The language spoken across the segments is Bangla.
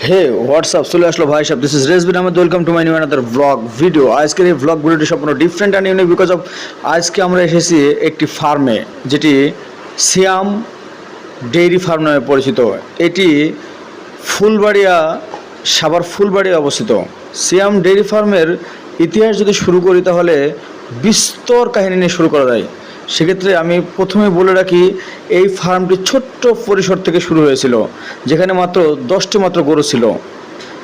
হে হোয়াটসঅ্যাপ চলে আসলো ভাই সাহেব, this is Rezbin Ahmed, welcome to my new another blog video. আজকের এই ব্লগ ভিডিওটি সম্পূর্ণ different and unique because of আজকে আমরা এসেছি একটি ফার্মে, যেটি সিয়াম ডেইরি ফার্ম নামে পরিচিত। এটি ফুলবাড়িয়া, সাভার ফুলবাড়িয়া অবস্থিত। সিয়াম ডেইরি ফার্মের ইতিহাস যদি শুরু করি তাহলে বিস্তর কাহিনী নিয়ে শুরু করা যায়। সেক্ষেত্রে আমি প্রথমে বলে রাখি, এই ফার্মটি ছোট্ট পরিসর থেকে শুরু হয়েছিল, যেখানে মাত্র 10টি মাত্র গরু ছিল।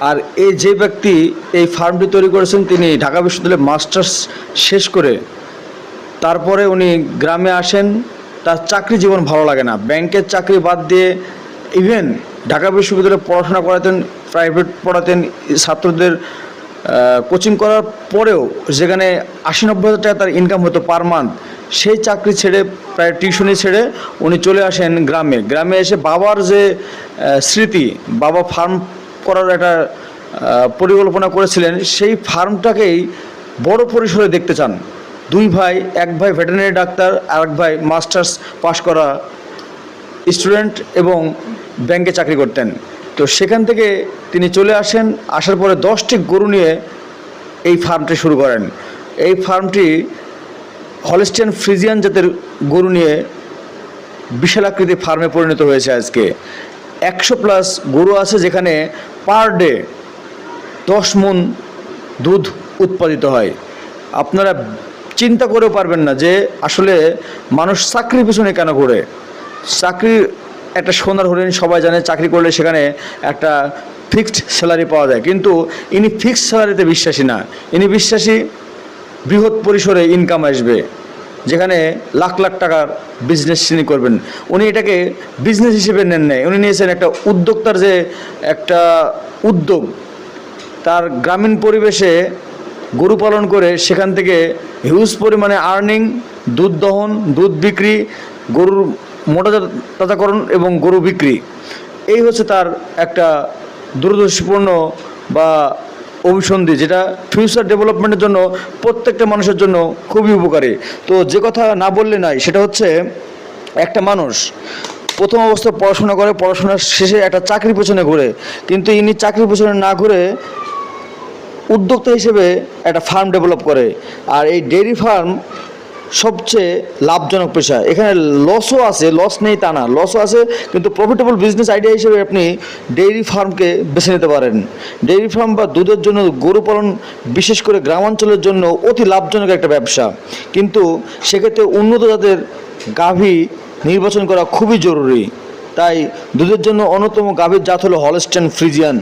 আর এই যে ব্যক্তি এই ফার্মটি তৈরি করেছেন, তিনি ঢাকা বিশ্ববিদ্যালয়ে মাস্টার্স শেষ করে তারপরে উনি গ্রামে আসেন। তার চাকরি জীবন ভালো লাগে না, ব্যাংকের চাকরি বাদ দিয়ে ইভেন ঢাকা বিশ্ববিদ্যালয়ে পড়াশোনা করাতেন, প্রাইভেট পড়াতেন ছাত্রদের, কোচিং করার পরেও যেখানে 80-90 হাজার টাকা তার ইনকাম হতো পার মান্থ, সেই চাকরি ছেড়ে, প্রায় টিউশনি ছেড়ে উনি চলে আসেন গ্রামে। গ্রামে এসে বাবার যে স্মৃতি, বাবা ফার্ম করার একটা পরিকল্পনা করেছিলেন, সেই ফার্মটাকেই বড় পরিসরে দেখতে চান। দুই ভাই, এক ভাই ভেটেরিনারি ডাক্তার, আর এক ভাই মাস্টার্স পাশ করা স্টুডেন্ট এবং ব্যাংকে চাকরি করতেন। তো সেখান থেকে তিনি চলে আসেন, আসার পরে 10টি গরু নিয়ে এই ফার্মটি শুরু করেন। এই ফার্মটি হলস্টিয়ান ফ্রিজিয়ান জাতের গরু নিয়ে বিশাল আকৃতির ফার্মে পরিণত হয়েছে। আজকে 100+ গরু আছে, যেখানে পার ডে 10 মণ দুধ উৎপাদিত হয়। আপনারা চিন্তা করেও পারবেন না যে আসলে মানুষ চাকরির পিছনে কেন করে। চাকরির একটা সোনার হরিণ, সবাই জানে চাকরি করলে সেখানে একটা ফিক্সড স্যালারি পাওয়া যায়, কিন্তু ইনি ফিক্সড স্যালারিতে বিশ্বাসী না। ইনি বিশ্বাসী বৃহৎ পরিসরে ইনকাম আসবে, যেখানে লাখ লাখ টাকার বিজনেস তিনি করবেন। উনি এটাকে বিজনেস হিসেবে নেন নাই, উনি নিয়েছেন একটা উদ্যোক্তার যে একটা উদ্যোগ। তার গ্রামীণ পরিবেশে গরু পালন করে সেখান থেকে হিউজ পরিমাণে আর্নিং, দুধ দহন, দুধ বিক্রি, গরুর মোটাতাজাকরণ এবং গরু বিক্রি, এই হচ্ছে তার একটা দূরদর্শীপূর্ণ বা অভিসন্ধি, যেটা ফিউচার ডেভেলপমেন্টের জন্য প্রত্যেকটা মানুষের জন্য খুবই উপকারী। তো যে কথা না বললে নয়, সেটা হচ্ছে একটা মানুষ প্রথম অবস্থায় পড়াশোনা করে, পড়াশোনার শেষে একটা চাকরির পেছনে ঘুরে, কিন্তু ইনি চাকরির পেছনে না ঘুরে উদ্যোক্তা হিসেবে একটা ফার্ম ডেভেলপ করে। আর এই ডেইরি ফার্ম সবচেয়ে লাভজনক পেশা। এখানে লসও আছে, লস নেই তা না, লসও আছে, কিন্তু প্রফিটেবল বিজনেস আইডিয়া হিসেবে আপনি ডেইরি ফার্মকে বেছে নিতে পারেন। ডেইরি ফার্ম বা দুধের জন্য গরু পালন বিশেষ করে গ্রামাঞ্চলের জন্য অতি লাভজনক একটা ব্যবসা, কিন্তু সেক্ষেত্রে উন্নত জাতের গাভী নির্বাচন করা খুবই জরুরি। তাই দুধের জন্য অন্যতম গাভীর জাত হলো হলস্টিয়ান ফ্রিজিয়ান।